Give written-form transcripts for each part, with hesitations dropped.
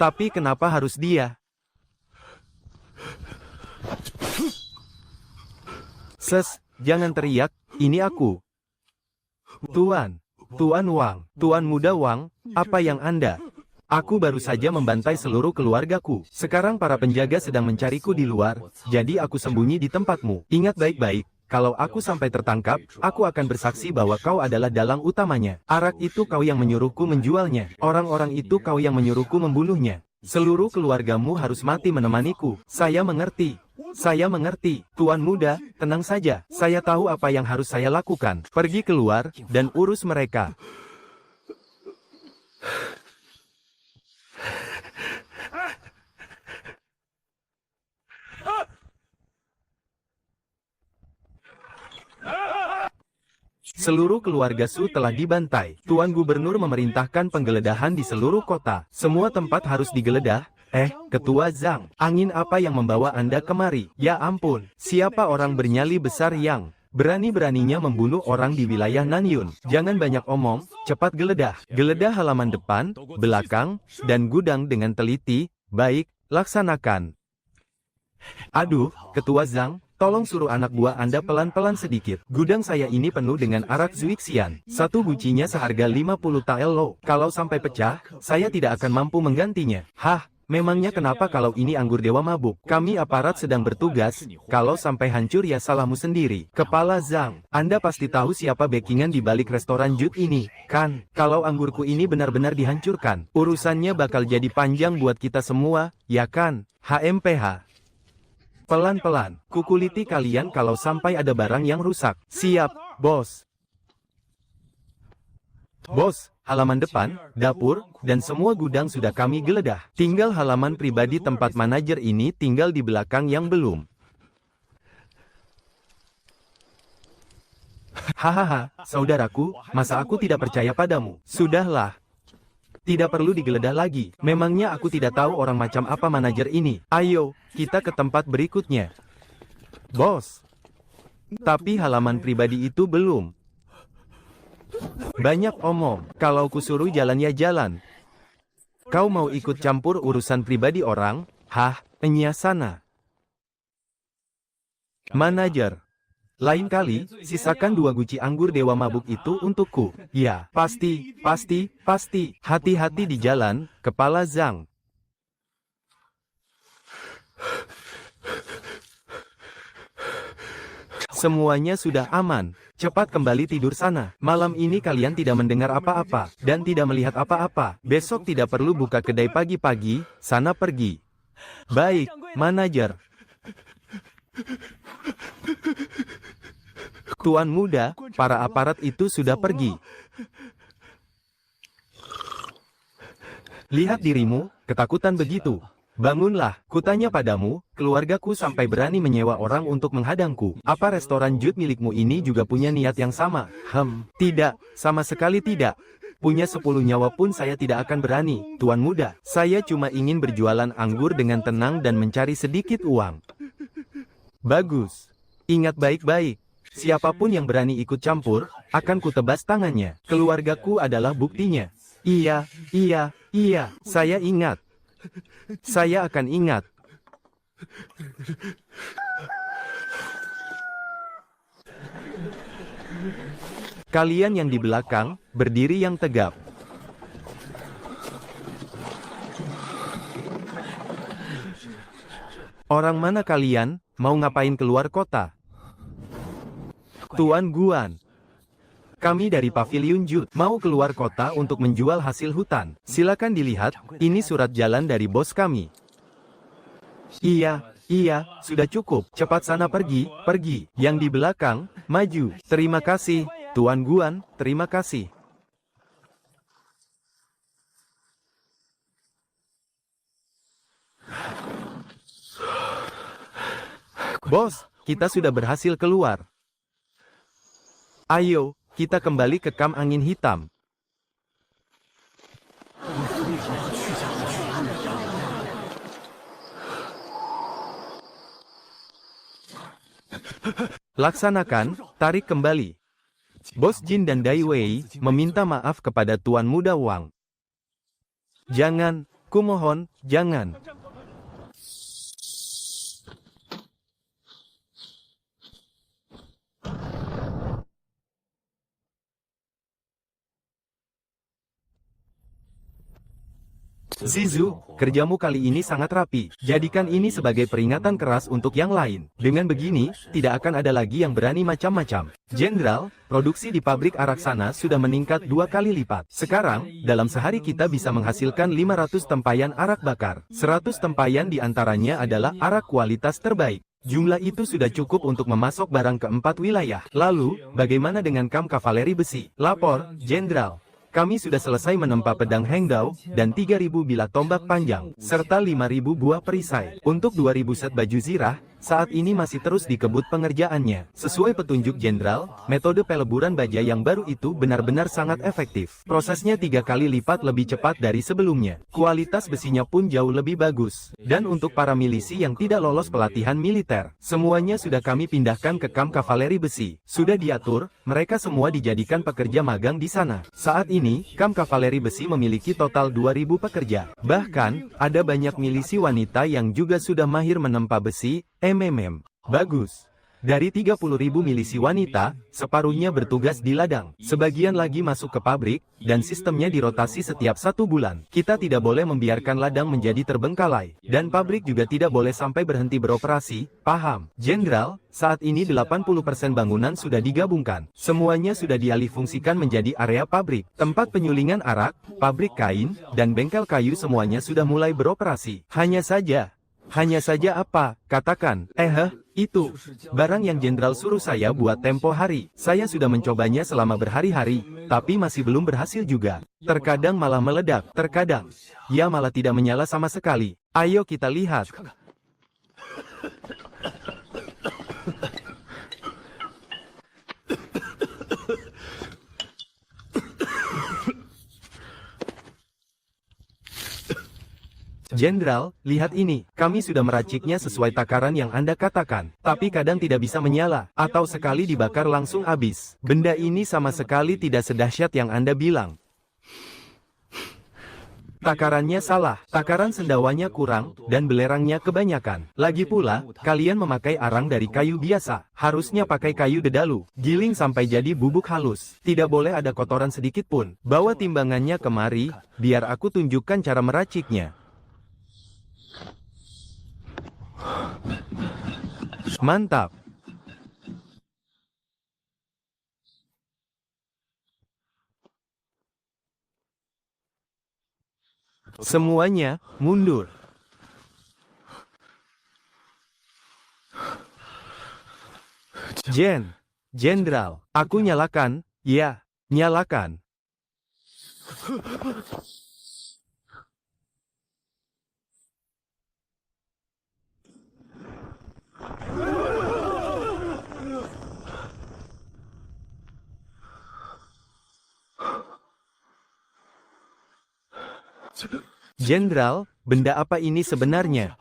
Tapi kenapa harus dia? Jangan teriak, ini aku. Tuan Wang, Tuan Muda Wang, apa yang Anda? Aku baru saja membantai seluruh keluargaku. Sekarang para penjaga sedang mencariku di luar, jadi aku sembunyi di tempatmu. Ingat baik-baik, kalau aku sampai tertangkap, aku akan bersaksi bahwa kau adalah dalang utamanya. Arak itu kau yang menyuruhku menjualnya. Orang-orang itu kau yang menyuruhku membunuhnya. Seluruh keluargamu harus mati menemaniku. Saya mengerti. Saya mengerti. Tuan Muda, tenang saja. Saya tahu apa yang harus saya lakukan. Pergi keluar, dan urus mereka. Seluruh keluarga Su telah dibantai. Tuan Gubernur memerintahkan penggeledahan di seluruh kota. Semua tempat harus digeledah. Ketua Zhang, angin apa yang membawa Anda kemari? Ya ampun, siapa orang bernyali besar yang berani-beraninya membunuh orang di wilayah Nanyun? Jangan banyak omong, cepat geledah. Geledah halaman depan, belakang, dan gudang dengan teliti. Baik, laksanakan. Aduh, Ketua Zhang, tolong suruh anak buah Anda pelan-pelan sedikit. Gudang saya ini penuh dengan arak Zuixian. Satu gucinya seharga 50 tael lo. Kalau sampai pecah, saya tidak akan mampu menggantinya. Memangnya kenapa kalau ini anggur dewa mabuk? Kami aparat sedang bertugas, kalau sampai hancur ya salahmu sendiri. Kepala Zhang, Anda pasti tahu siapa backingan di balik restoran Jut ini, kan? Kalau anggurku ini benar-benar dihancurkan, urusannya bakal jadi panjang buat kita semua, ya kan? HMPH. Pelan-pelan, kukuliti kalian kalau sampai ada barang yang rusak. Siap, bos. Bos, halaman depan, dapur, dan semua gudang sudah kami geledah. Tinggal halaman pribadi tempat manajer ini tinggal di belakang yang belum. Hahaha, saudaraku, masa aku tidak percaya padamu? Sudahlah. Tidak perlu digeledah lagi. Memangnya aku tidak tahu orang macam apa manajer ini. Ayo, kita ke tempat berikutnya. Bos. Tapi halaman pribadi itu belum. Banyak omong, kalau kusuruh jalan ya jalan. Kau mau ikut campur urusan pribadi orang? Enya sana. Manajer. Lain kali, sisakan 2 guci anggur dewa mabuk itu untukku. Ya, pasti. Hati-hati di jalan, Kepala Zhang. Semuanya sudah aman. Cepat kembali tidur sana. Malam ini kalian tidak mendengar apa-apa, dan tidak melihat apa-apa. Besok tidak perlu buka kedai pagi-pagi, sana pergi. Baik, manajer. Tuan Muda, para aparat itu sudah pergi. Lihat dirimu, ketakutan begitu. Bangunlah, kutanya padamu, keluargaku sampai berani menyewa orang untuk menghadangku. Apa restoran Jut milikmu ini juga punya niat yang sama? Tidak, sama sekali tidak. Punya 10 nyawa pun saya tidak akan berani, Tuan Muda. Saya cuma ingin berjualan anggur dengan tenang dan mencari sedikit uang. Bagus. Ingat baik-baik. Siapapun yang berani ikut campur, akan kutebas tangannya. Keluargaku adalah buktinya. Iya, saya ingat. Saya akan ingat. Kalian yang di belakang, berdiri yang tegap. Orang mana kalian, mau ngapain keluar kota? Tuan Guan. Kami dari Paviliun Jut, mau keluar kota untuk menjual hasil hutan. Silakan dilihat, ini surat jalan dari bos kami. Iya, sudah cukup. Cepat sana pergi. Yang di belakang, maju. Terima kasih, Tuan Guan, terima kasih. Bos, kita sudah berhasil keluar. Ayo, kita kembali ke kamp angin hitam. Laksanakan, tarik kembali. Bos Jin dan Dai Wei meminta maaf kepada Tuan Muda Wang. Jangan, Kumohon, jangan. Zizu, kerjamu kali ini sangat rapi. Jadikan ini sebagai peringatan keras untuk yang lain. Dengan begini, tidak akan ada lagi yang berani macam-macam. Jenderal, produksi di pabrik arak sana sudah meningkat 2 kali lipat. Sekarang, dalam sehari kita bisa menghasilkan 500 tempayan arak bakar. 100 tempayan diantaranya adalah arak kualitas terbaik. Jumlah itu sudah cukup untuk memasok barang ke 4 wilayah. Lalu, bagaimana dengan kam kavaleri besi? Lapor, Jenderal. Kami sudah selesai menempa pedang Hengdao, dan 3.000 bilah tombak panjang, serta 5.000 buah perisai. Untuk 2.000 set baju zirah, saat ini masih terus dikebut pengerjaannya. Sesuai petunjuk Jenderal, metode peleburan baja yang baru itu benar-benar sangat efektif. Prosesnya 3 kali lipat lebih cepat dari sebelumnya. Kualitas besinya pun jauh lebih bagus. Dan untuk para milisi yang tidak lolos pelatihan militer, semuanya sudah kami pindahkan ke kamp kavaleri besi. Sudah diatur, mereka semua dijadikan pekerja magang di sana. Saat ini, kamp kavaleri besi memiliki total 2.000 pekerja. Bahkan, ada banyak milisi wanita yang juga sudah mahir menempa besi. Bagus. Dari 30.000 milisi wanita, separuhnya bertugas di ladang. Sebagian lagi masuk ke pabrik, dan sistemnya dirotasi setiap 1 bulan. Kita tidak boleh membiarkan ladang menjadi terbengkalai. Dan pabrik juga tidak boleh sampai berhenti beroperasi, paham? Jenderal, saat ini 80% bangunan sudah digabungkan. Semuanya sudah dialihfungsikan menjadi area pabrik. Tempat penyulingan arak, pabrik kain, dan bengkel kayu semuanya sudah mulai beroperasi. Hanya saja apa? Katakan. Itu. Barang yang Jenderal suruh saya buat tempo hari. Saya sudah mencobanya selama berhari-hari, tapi masih belum berhasil juga. Terkadang malah meledak, terkadang. Ya malah tidak menyala sama sekali. Ayo kita lihat. Jenderal, lihat ini. Kami sudah meraciknya sesuai takaran yang Anda katakan. Tapi kadang tidak bisa menyala. Atau sekali dibakar langsung habis. Benda ini sama sekali tidak sedahsyat yang Anda bilang. Takarannya salah. Takaran sendawanya kurang, dan belerangnya kebanyakan. Lagi pula, kalian memakai arang dari kayu biasa. Harusnya pakai kayu dedalu. Giling sampai jadi bubuk halus. Tidak boleh ada kotoran sedikit pun. Bawa timbangannya kemari, biar aku tunjukkan cara meraciknya. Mantap. Semuanya, mundur. Jenderal, aku nyalakan, ya, nyalakan. Jenderal, benda apa ini sebenarnya?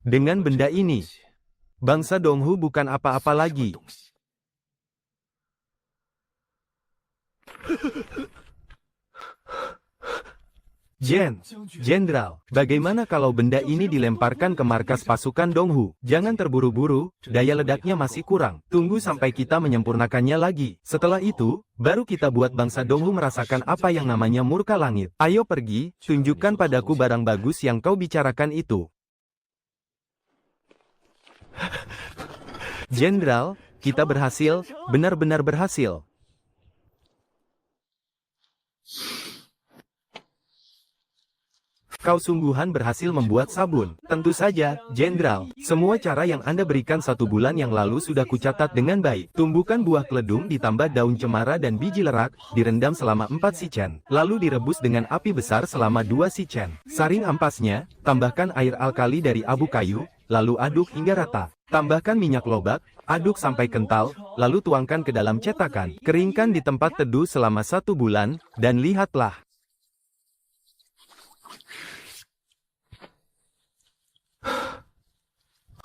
Dengan benda ini, bangsa Donghu bukan apa-apa lagi. Jenderal, bagaimana kalau benda ini dilemparkan ke markas pasukan Donghu? Jangan terburu-buru, daya ledaknya masih kurang. Tunggu sampai kita menyempurnakannya lagi. Setelah itu, baru kita buat bangsa Donghu merasakan apa yang namanya murka langit. Ayo pergi, tunjukkan padaku barang bagus yang kau bicarakan itu. Jenderal, kita berhasil, benar-benar berhasil. Kau sungguhan berhasil membuat sabun. Tentu saja, Jenderal. Semua cara yang Anda berikan 1 bulan yang lalu sudah kucatat dengan baik. Tumbukan buah keledung ditambah daun cemara dan biji lerak, direndam selama 4 sichen. Lalu direbus dengan api besar selama 2 sichen. Saring ampasnya, tambahkan air alkali dari abu kayu, lalu aduk hingga rata. Tambahkan minyak lobak, aduk sampai kental, lalu tuangkan ke dalam cetakan. Keringkan di tempat teduh selama 1 bulan, dan lihatlah.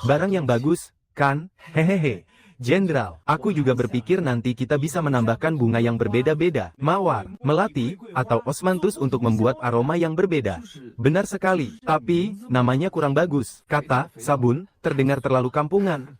Barang yang bagus, kan? Hehehe. Jenderal, aku juga berpikir nanti kita bisa menambahkan bunga yang berbeda-beda, mawar, melati, atau osmanthus untuk membuat aroma yang berbeda. Benar sekali, tapi namanya kurang bagus. Kata sabun terdengar terlalu kampungan.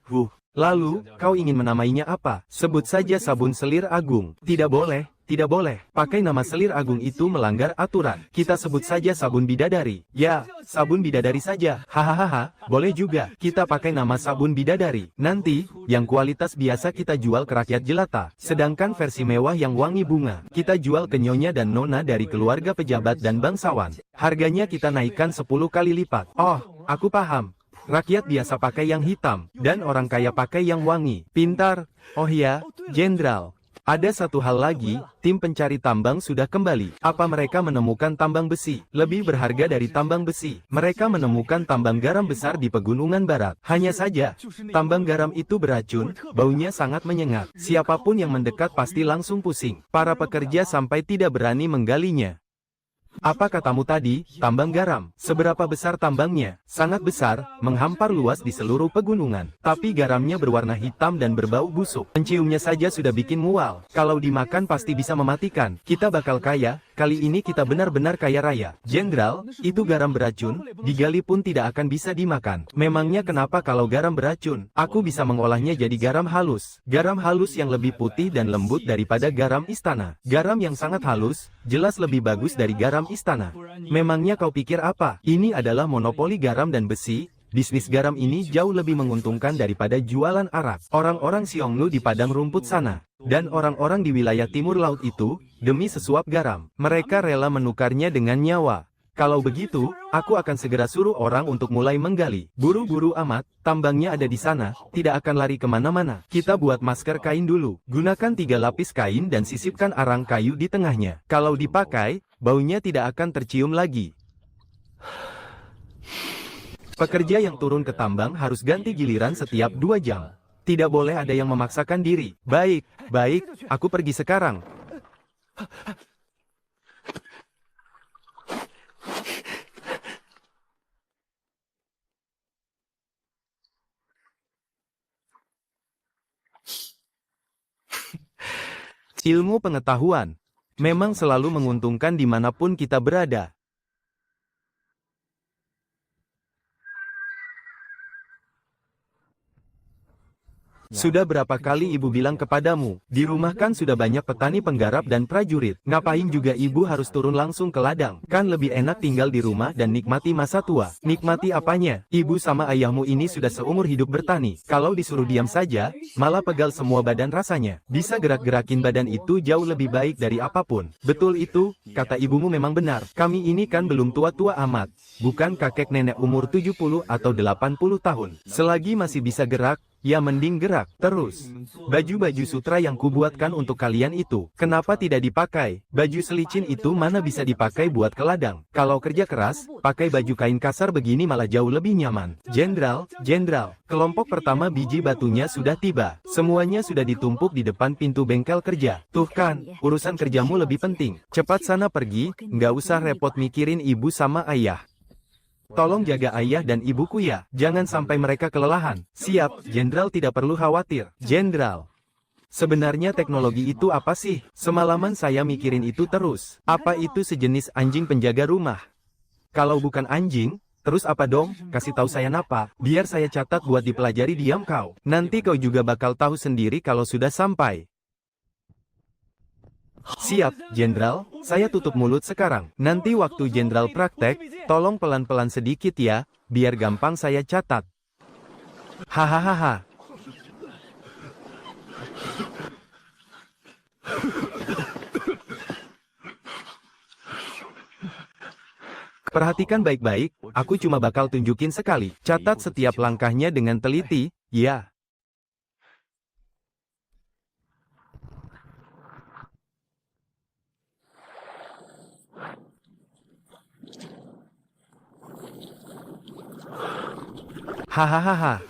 Lalu, kau ingin menamainya apa? Sebut saja sabun selir agung. Tidak boleh. Tidak boleh. Pakai nama selir agung itu melanggar aturan. Kita sebut saja sabun bidadari. Ya, sabun bidadari saja. Hahaha, boleh juga. Kita pakai nama sabun bidadari. Nanti, yang kualitas biasa kita jual ke rakyat jelata. Sedangkan versi mewah yang wangi bunga, kita jual ke nyonya dan nona dari keluarga pejabat dan bangsawan. Harganya kita naikkan 10 kali lipat. Oh, aku paham. Rakyat biasa pakai yang hitam, dan orang kaya pakai yang wangi. Pintar. Oh ya, Jenderal. Ada satu hal lagi, tim pencari tambang sudah kembali. Apa mereka menemukan tambang besi? Lebih berharga dari tambang besi. Mereka menemukan tambang garam besar di pegunungan barat. Hanya saja, tambang garam itu beracun, baunya sangat menyengat. Siapapun yang mendekat pasti langsung pusing. Para pekerja sampai tidak berani menggalinya. Apa katamu tadi, tambang garam? Seberapa besar tambangnya? Sangat besar, menghampar luas di seluruh pegunungan. Tapi garamnya berwarna hitam dan berbau busuk. Menciumnya saja sudah bikin mual. Kalau dimakan pasti bisa mematikan. Kita bakal kaya, kali ini kita benar-benar kaya raya. Jenderal, itu garam beracun, digali pun tidak akan bisa dimakan. Memangnya kenapa kalau garam beracun? Aku bisa mengolahnya jadi garam halus. Garam halus yang lebih putih dan lembut daripada garam istana. Garam yang sangat halus, jelas lebih bagus dari garam istana. Memangnya kau pikir apa? Ini adalah monopoli garam dan besi. Bisnis garam ini jauh lebih menguntungkan daripada jualan arak. Orang-orang Xiongnu di padang rumput sana, dan orang-orang di wilayah timur laut itu, demi sesuap garam, mereka rela menukarnya dengan nyawa. Kalau begitu, aku akan segera suruh orang untuk mulai menggali. Buru-buru amat, tambangnya ada di sana, tidak akan lari kemana-mana. Kita buat masker kain dulu. Gunakan 3 lapis kain dan sisipkan arang kayu di tengahnya. Kalau dipakai, baunya tidak akan tercium lagi. Pekerja yang turun ke tambang harus ganti giliran setiap 2 jam. Tidak boleh ada yang memaksakan diri. Baik, baik, aku pergi sekarang. Ilmu pengetahuan memang selalu menguntungkan dimanapun kita berada. Sudah berapa kali ibu bilang kepadamu, di rumah kan sudah banyak petani penggarap dan prajurit. Ngapain juga ibu harus turun langsung ke ladang? Kan lebih enak tinggal di rumah dan nikmati masa tua. Nikmati apanya? Ibu sama ayahmu ini sudah seumur hidup bertani. Kalau disuruh diam saja, malah pegal semua badan rasanya. Bisa gerak-gerakin badan itu jauh lebih baik dari apapun. Betul itu, kata ibumu memang benar. Kami ini kan belum tua-tua amat. Bukan kakek nenek umur 70 atau 80 tahun. Selagi masih bisa gerak, ya mending gerak terus. Baju-baju sutra yang kubuatkan untuk kalian itu, kenapa tidak dipakai? Baju selicin itu mana bisa dipakai buat ke ladang? Kalau kerja keras, pakai baju kain kasar begini malah jauh lebih nyaman. Jenderal, kelompok pertama biji batunya sudah tiba. Semuanya sudah ditumpuk di depan pintu bengkel kerja. Tuh kan, urusan kerjamu lebih penting. Cepat sana pergi, nggak usah repot mikirin ibu sama ayah. Tolong jaga ayah dan ibuku ya, jangan sampai mereka kelelahan. Siap, Jenderal tidak perlu khawatir. Jenderal, sebenarnya teknologi itu apa sih? Semalaman saya mikirin itu terus. Apa itu sejenis anjing penjaga rumah? Kalau bukan anjing, terus apa dong? Kasih tahu saya napa, biar saya catat buat dipelajari diam kau. Nanti kau juga bakal tahu sendiri kalau sudah sampai. Siap, Jenderal, saya tutup mulut sekarang. Nanti waktu Jenderal praktek, tolong pelan-pelan sedikit ya, biar gampang saya catat. Hahaha. Perhatikan baik-baik, aku cuma bakal tunjukin sekali. Catat setiap langkahnya dengan teliti, ya. Hahaha.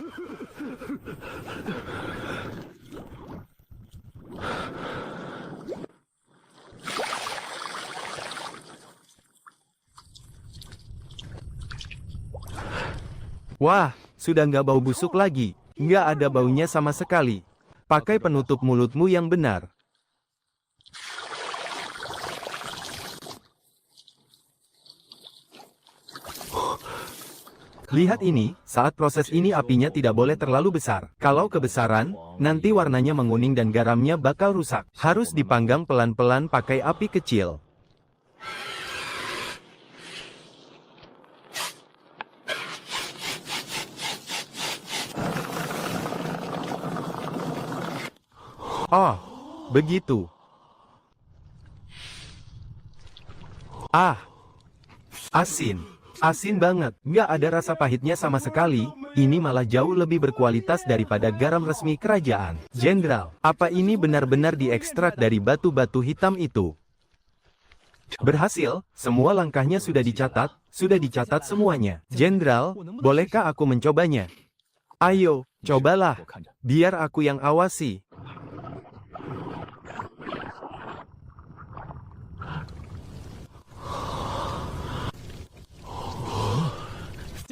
Wah, sudah nggak bau busuk lagi. Nggak ada baunya sama sekali. Pakai penutup mulutmu yang benar. Lihat ini, saat proses ini apinya tidak boleh terlalu besar. Kalau kebesaran, nanti warnanya menguning dan garamnya bakal rusak. Harus dipanggang pelan-pelan pakai api kecil. Oh, begitu. Asin. Asin banget, nggak ada rasa pahitnya sama sekali, ini malah jauh lebih berkualitas daripada garam resmi kerajaan. Jenderal, apa ini benar-benar diekstrak dari batu-batu hitam itu? Berhasil, semua langkahnya sudah dicatat semuanya. Jenderal, bolehkah aku mencobanya? Ayo, cobalah, biar aku yang awasi.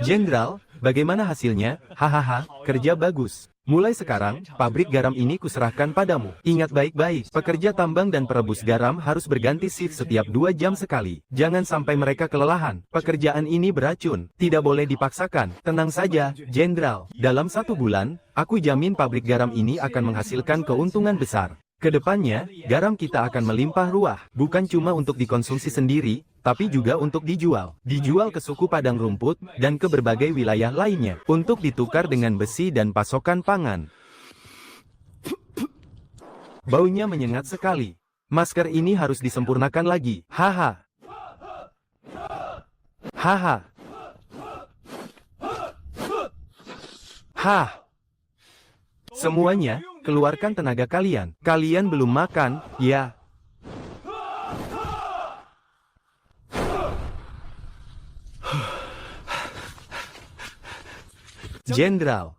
Jenderal, bagaimana hasilnya? Hahaha, kerja bagus. Mulai sekarang, pabrik garam ini kuserahkan padamu. Ingat baik-baik, pekerja tambang dan perebus garam harus berganti shift setiap 2 jam sekali. Jangan sampai mereka kelelahan. Pekerjaan ini beracun, tidak boleh dipaksakan. Tenang saja, Jenderal. Dalam 1 bulan, aku jamin pabrik garam ini akan menghasilkan keuntungan besar. Kedepannya, garam kita akan melimpah ruah, bukan cuma untuk dikonsumsi sendiri, tapi juga untuk dijual. Dijual ke suku padang rumput, dan ke berbagai wilayah lainnya, untuk ditukar dengan besi dan pasokan pangan. Baunya menyengat sekali. Masker ini harus disempurnakan lagi. Haha. Haha. Hah. Semuanya, keluarkan tenaga kalian. Kalian belum makan, ya? Jenderal,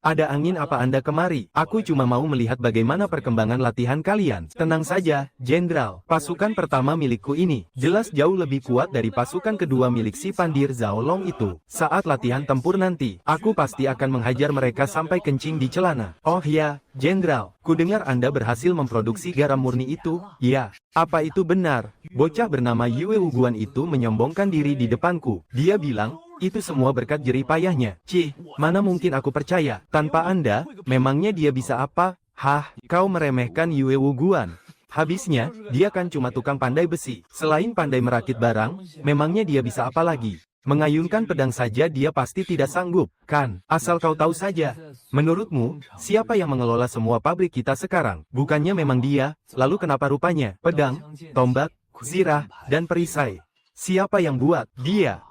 ada angin apa Anda kemari? Aku cuma mau melihat bagaimana perkembangan latihan kalian. Tenang saja, Jenderal. Pasukan pertama milikku ini jelas jauh lebih kuat dari pasukan kedua milik si Pandir Zaolong itu. Saat latihan tempur nanti, aku pasti akan menghajar mereka sampai kencing di celana. Oh ya, Jenderal, kudengar Anda berhasil memproduksi garam murni itu. Ya, apa itu benar? Bocah bernama Yue Wuguan itu menyombongkan diri di depanku. Dia bilang, itu semua berkat jerih payahnya. Cih, mana mungkin aku percaya? Tanpa Anda, memangnya dia bisa apa? Hah, kau meremehkan Yue Wuguan. Habisnya, dia kan cuma tukang pandai besi. Selain pandai merakit barang, memangnya dia bisa apa lagi? Mengayunkan pedang saja dia pasti tidak sanggup, kan? Asal kau tahu saja. Menurutmu, siapa yang mengelola semua pabrik kita sekarang? Bukannya memang dia, lalu kenapa rupanya? Pedang, tombak, zirah, dan perisai. Siapa yang buat? Dia.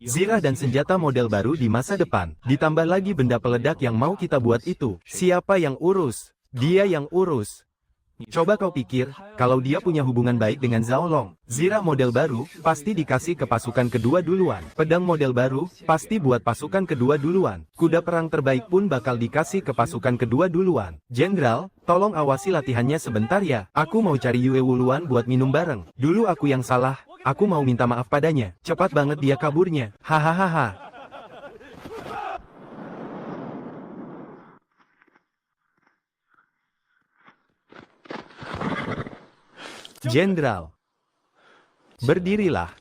Zirah dan senjata model baru di masa depan. Ditambah lagi benda peledak yang mau kita buat itu. Siapa yang urus? Dia yang urus. Coba kau pikir, kalau dia punya hubungan baik dengan Zaolong, zirah model baru, pasti dikasih ke pasukan kedua duluan. Pedang model baru, pasti buat pasukan kedua duluan. Kuda perang terbaik pun bakal dikasih ke pasukan kedua duluan. Jenderal, tolong awasi latihannya sebentar ya. Aku mau cari Yue Wuluan buat minum bareng. Dulu aku yang salah, aku mau minta maaf padanya. Cepat banget dia kaburnya. Hahaha. Jenderal, berdirilah.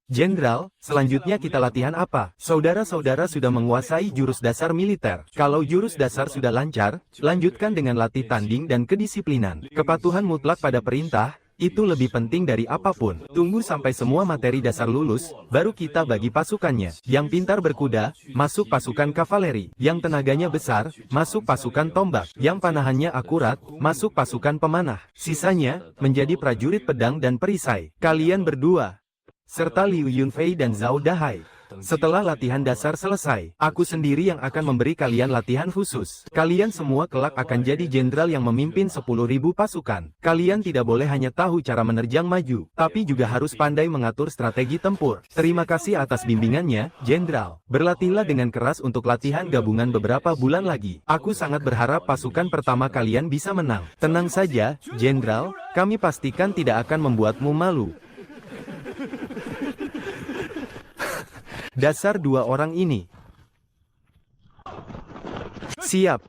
Jenderal, selanjutnya kita latihan apa? Saudara-saudara sudah menguasai jurus dasar militer. Kalau jurus dasar sudah lancar, lanjutkan dengan latih tanding dan kedisiplinan. Kepatuhan mutlak pada perintah, itu lebih penting dari apapun. Tunggu sampai semua materi dasar lulus, baru kita bagi pasukannya. Yang pintar berkuda, masuk pasukan kavaleri. Yang tenaganya besar, masuk pasukan tombak. Yang panahannya akurat, masuk pasukan pemanah. Sisanya, menjadi prajurit pedang dan perisai. Kalian berdua, serta Liu Yunfei dan Zhao Dahai. Setelah latihan dasar selesai, aku sendiri yang akan memberi kalian latihan khusus. Kalian semua kelak akan jadi jenderal yang memimpin 10.000 pasukan. Kalian tidak boleh hanya tahu cara menerjang maju, tapi juga harus pandai mengatur strategi tempur. Terima kasih atas bimbingannya, Jenderal. Berlatihlah dengan keras untuk latihan gabungan beberapa bulan lagi. Aku sangat berharap pasukan pertama kalian bisa menang. Tenang saja, Jenderal, kami pastikan tidak akan membuatmu malu. Dasar dua orang ini. Siap.